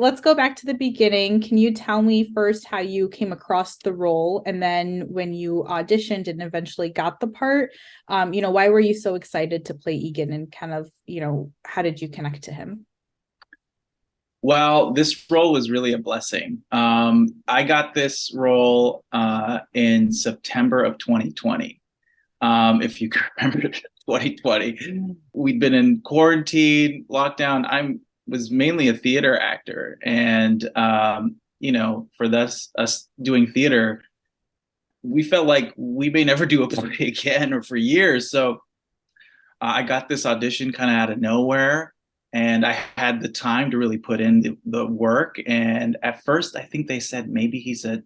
let's go back to the beginning. Can you tell me first how you came across the role, and then when you auditioned and eventually got the part, why were you so excited to play Egan, and kind of, how did you connect to him? Well, this role was really a blessing. I got this role in September of 2020. If you can remember 2020, we'd been in quarantine, lockdown. I was mainly a theater actor, and for us doing theater, we felt like we may never do a play again or for years. So I got this audition kind of out of nowhere, and I had the time to really put in the work. And at first, I think they said maybe he's a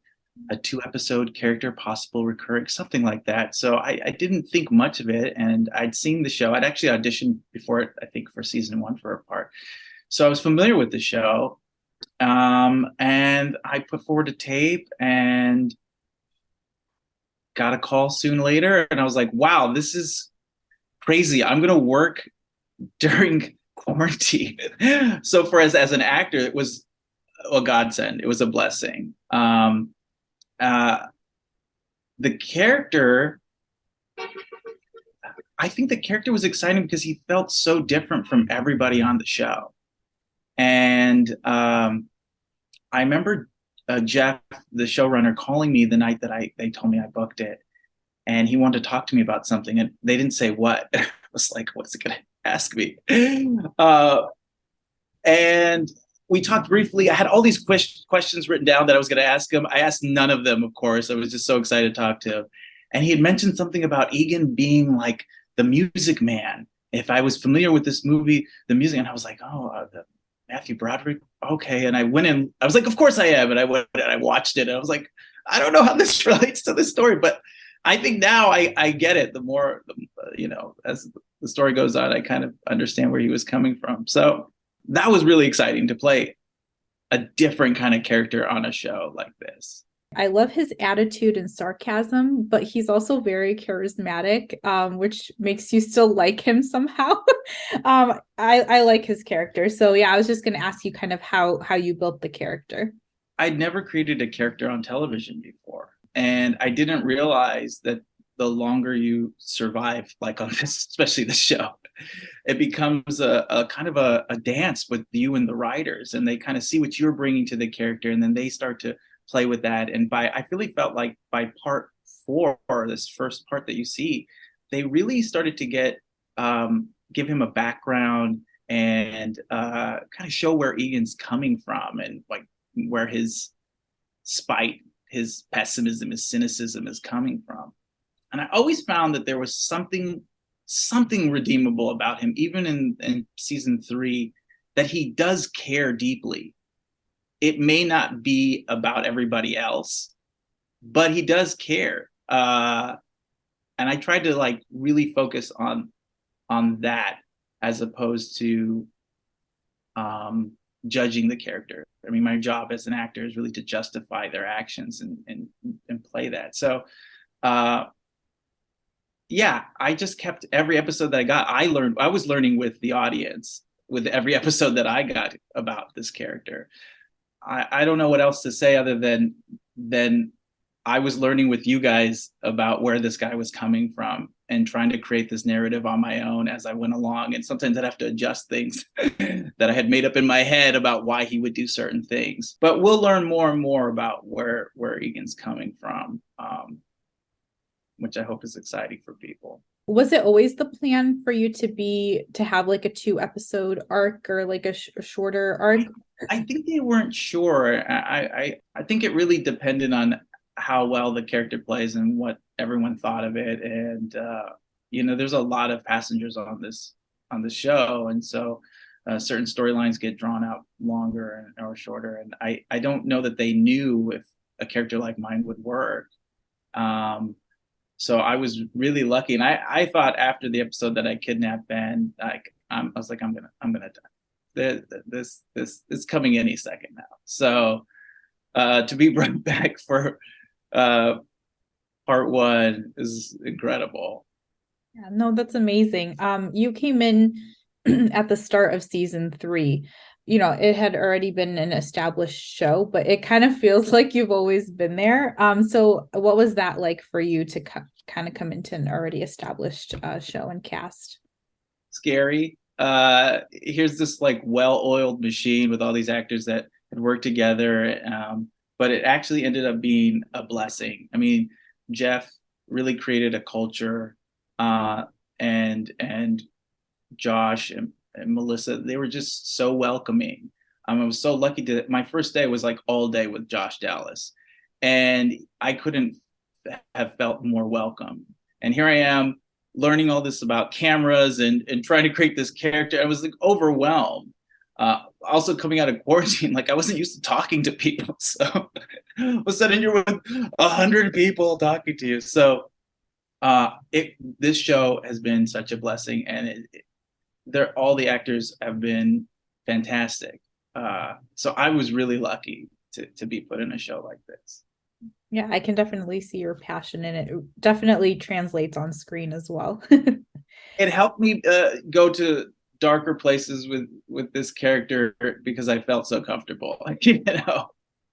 2 episode character, possible recurring, something like that. So I didn't think much of it, and I'd seen the show. I'd actually auditioned before it, I think, for season 1 for a part. So I was familiar with the show, and I put forward a tape and got a call soon later, and I was like, "Wow, this is crazy! I'm gonna work during quarantine." So for as an actor, it was a godsend. It was a blessing. Uh, the character, I think the character was exciting because he felt so different from everybody on the show. And I remember Jeff, the showrunner, calling me the night that they told me I booked it, and he wanted to talk to me about something, and they didn't say what. I was like, "What's it gonna ask me?" Uh, and we talked briefly. I had all these questions written down that I was going to ask him. I asked none of them, of course. I was just so excited to talk to him. And he had mentioned something about Eagan being like the music man. If I was familiar with this movie, the music, and I was like, "Oh, the Matthew Broderick, okay." And I went in, I was like, "Of course I am." And I went and I watched it, and I was like, "I don't know how this relates to this story, but I think now I get it. The more, as the story goes on, I kind of understand where he was coming from." So that was really exciting to play a different kind of character on a show like this. I love his attitude and sarcasm, but he's also very charismatic, which makes you still like him somehow. I like his character. So yeah, I was just gonna ask you kind of how you built the character. I'd never created a character on television before, and I didn't realize that the longer you survive, like on this, especially the show, it becomes a kind of a dance with you and the writers, and they kind of see what you're bringing to the character, and then they start to play with that. And I really felt like by part 4, this first part that you see, they really started to give him a background, and kind of show where Egan's coming from, and like where his spite, his pessimism, his cynicism is coming from. And I always found that there was something redeemable about him, even in season 3, that he does care deeply. It may not be about everybody else, but he does care. And I tried to like really focus on that, as opposed to um, judging the character. I mean, my job as an actor is really to justify their actions and play that. So uh, yeah, I just kept every episode that I got. I was learning with the audience with every episode that I got about this character. I don't know what else to say other than I was learning with you guys about where this guy was coming from, and trying to create this narrative on my own as I went along. And sometimes I'd have to adjust things that I had made up in my head about why he would do certain things. But we'll learn more and more about where Egan's coming from, which I hope is exciting for people. Was it always the plan for you to have like a 2 episode arc, or like a shorter arc? I think they weren't sure. I think it really depended on how well the character plays and what everyone thought of it. And there's a lot of passengers on the show, and so certain storylines get drawn out longer or shorter. And I don't know that they knew if a character like mine would work. So I was really lucky, and I thought after the episode that I kidnapped Ben, I was like, I'm gonna die. This is coming any second now. So to be brought back for uh, part 1 is incredible. Yeah, no, that's amazing. You came in at the start of season 3. it had already been an established show, but it kind of feels like you've always been there. So what was that like for you to kind of come into an already established show and cast? Scary. Here's this like well-oiled machine with all these actors that had worked together, but it actually ended up being a blessing. I mean, Jeff really created a culture, and Josh and Melissa, they were just so welcoming. I was so lucky to. My first day was like all day with Josh Dallas, and I couldn't have felt more welcome. And here I am learning all this about cameras and trying to create this character. I was like overwhelmed. Also coming out of quarantine, like I wasn't used to talking to people. So all of a sudden you're with 100 people talking to you. So this show has been such a blessing, and all the actors have been fantastic. So I was really lucky to be put in a show like this. Yeah, I can definitely see your passion in it. It definitely translates on screen as well. It helped me go to darker places with this character because I felt so comfortable. Like,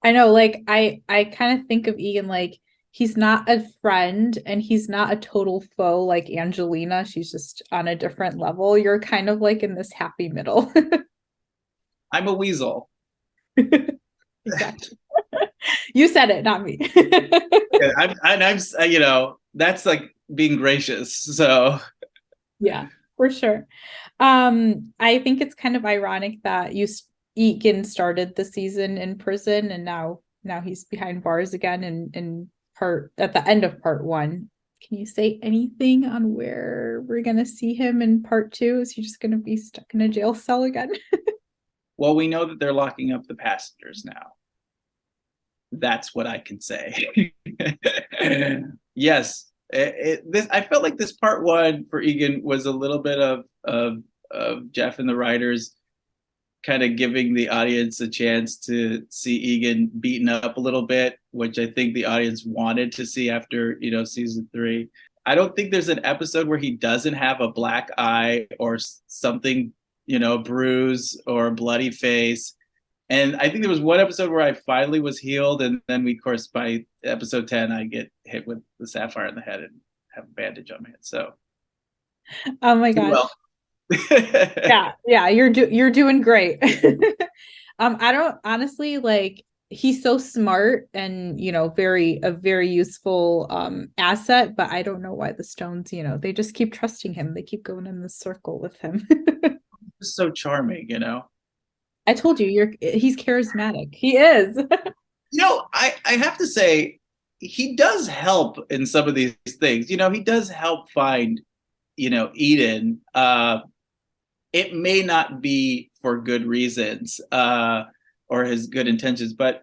I know, like I kind of think of Eagan like he's not a friend and he's not a total foe like Angelina. She's just on a different level. You're kind of like in this happy middle. I'm a weasel. Exactly. You said it, not me. Yeah, I'm that's like being gracious. So Yeah, for sure. I think it's kind of ironic that Eagan started the season in prison and now he's behind bars again in part at the end of part one. Can you say anything on where we're gonna see him in part two? Is he just gonna be stuck in a jail cell again? well, we know that they're locking up the passengers now. That's what I can say. Yes, this I felt like this part one for Eagan was a little bit of Jeff and the writers kind of giving the audience a chance to see Eagan beaten up a little bit, which I think the audience wanted to see after season 3. I don't think there's an episode where he doesn't have a black eye or something, bruise or a bloody face. And I think there was one episode where I finally was healed, and then of course, by episode 10, I get hit with the sapphire in the head and have a bandage on my head. So, Oh my gosh. well. Yeah, you're doing great. I don't honestly like he's so smart and a very useful asset, but I don't know why the Stones, they just keep trusting him. They keep going in this circle with him. So charming. I told you, he's charismatic. He is. I have to say, he does help in some of these things. He does help find, Eden. It may not be for good reasons or his good intentions, but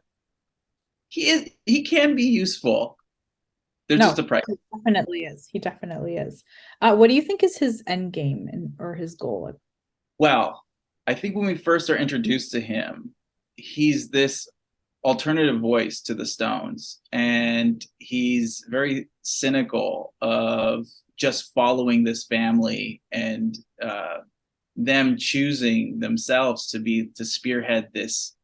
he can be useful. There's No, just a price. he definitely is. He definitely is. What do you think is his end game or his goal? Well, I think when we first are introduced to him, he's this alternative voice to the Stones, and he's very cynical of just following this family and them choosing themselves to spearhead this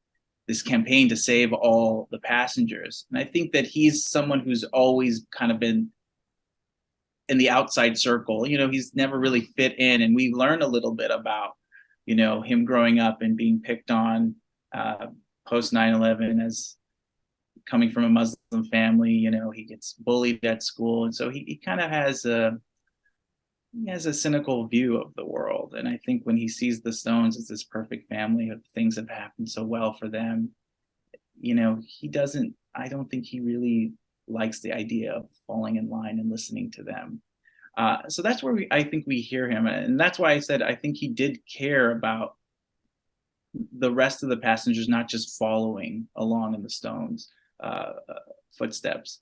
campaign to save all the passengers. And I think that he's someone who's always kind of been in the outside circle. He's never really fit in, and we learn a little bit about him growing up and being picked on post 9/11 as coming from a Muslim family. He gets bullied at school, and so he kind of has a cynical view of the world. And I think when he sees the Stones as this perfect family of things have happened so well for them, he doesn't. I don't think he really likes the idea of falling in line and listening to them. So that's where I think we hear him, and that's why I said I think he did care about the rest of the passengers, not just following along in the Stones' footsteps.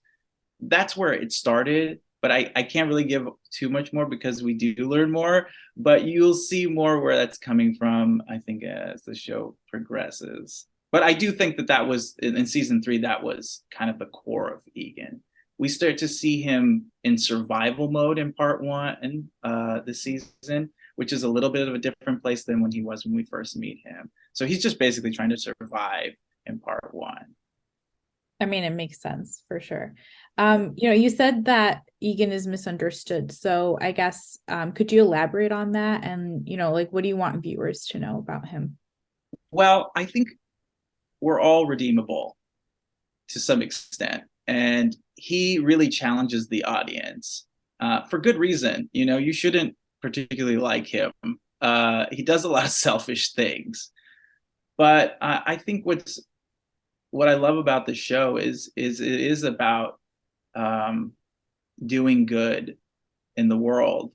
That's where it started, but I can't really give too much more because we do learn more. But you'll see more where that's coming from, I think, as the show progresses. But I do think that was in season 3. That was kind of the core of Eagan. We start to see him in survival mode in part 1 this season, which is a little bit of a different place than when we first meet him. So he's just basically trying to survive in part one. I mean, it makes sense for sure. You said that Egan is misunderstood. So I guess could you elaborate on that? And, like what do you want viewers to know about him? Well, I think we're all redeemable to some extent. And he really challenges the audience for good reason. You shouldn't particularly like him. He does a lot of selfish things. But I think what I love about the show is it is about um, doing good in the world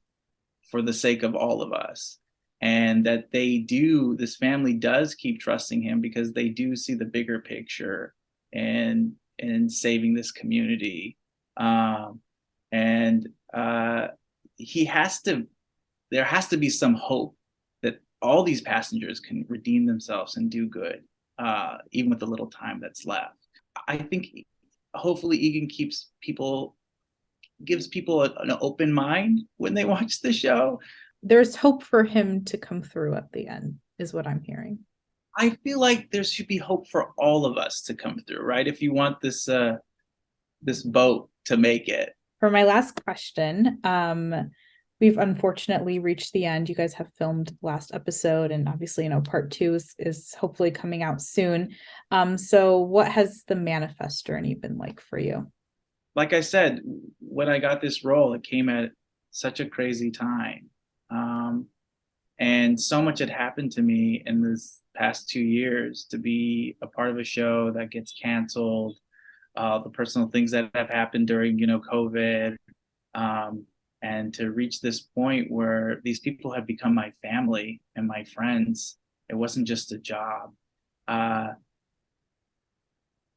for the sake of all of us, and that this family does keep trusting him because they do see the bigger picture and saving this community. And he has to there has to be some hope that all these passengers can redeem themselves and do good, even with the little time that's left. I think hopefully Egan gives people an open mind when they watch the show. There's hope for him to come through at the end, is what I'm hearing. I feel like there should be hope for all of us to come through, right? If you want this boat to make it. For my last question, we've unfortunately reached the end. You guys have filmed the last episode, and obviously, part two is hopefully coming out soon. So what has the manifest journey been like for you? Like I said, when I got this role, it came at such a crazy time. And so much had happened to me in this past 2 years to be a part of a show that gets canceled, the personal things that have happened during, COVID, and to reach this point where these people have become my family and my friends. It wasn't just a job.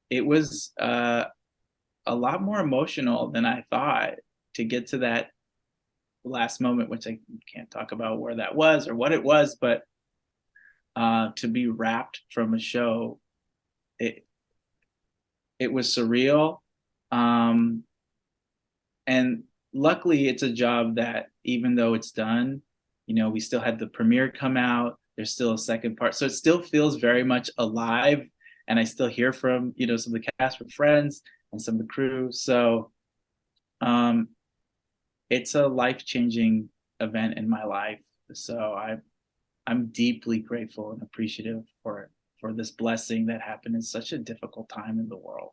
It was a lot more emotional than I thought to get to that last moment, which I can't talk about where that was or what it was, but to be wrapped from a show, it it was surreal. Um, and luckily, it's a job that even though it's done, we still had the premiere come out. There's still a second part, so it still feels very much alive. And I still hear from some of the cast, from friends, and some of the crew. So um, it's a life-changing event in my life. So I'm deeply grateful and appreciative for this blessing that happened in such a difficult time in the world.